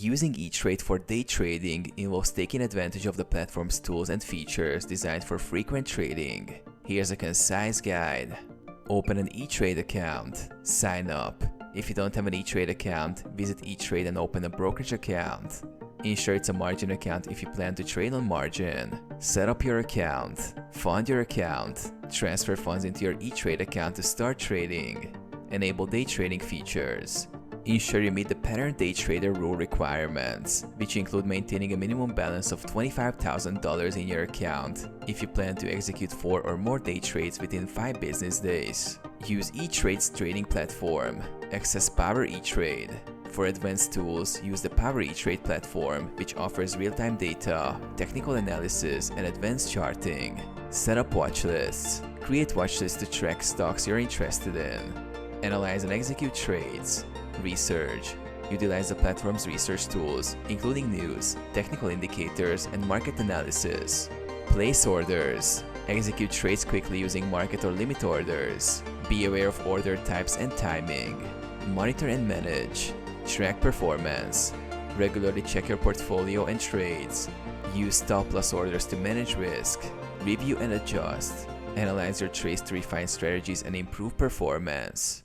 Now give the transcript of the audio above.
Using Etrade for day trading involves taking advantage of the platform's tools and features designed for frequent trading. Here's a concise guide. Open an Etrade account. Sign up. If you don't have an Etrade account, visit Etrade and open a brokerage account. Ensure it's a margin account if you plan to trade on margin. Set up your account. Fund your account. Transfer funds into your Etrade account to start trading. Enable day trading features. Ensure you meet the pattern day trader rule requirements, which include maintaining a minimum balance of $25,000 in your account if you plan to execute 4 or more day trades within 5 business days. Use Etrade's trading platform. Access Power Etrade. For advanced tools, use the Power Etrade platform, which offers real-time data, technical analysis, and advanced charting. Set up watch lists. Create watch lists to track stocks you're interested in. Analyze and execute trades. Research. Utilize the platform's research tools, including news, technical indicators, and market analysis. Place orders. Execute trades quickly using market or limit orders. Be aware of order types and timing. Monitor and manage. Track performance. Regularly check your portfolio and trades. Use stop-loss orders to manage risk. Review and adjust. Analyze your trades to refine strategies and improve performance.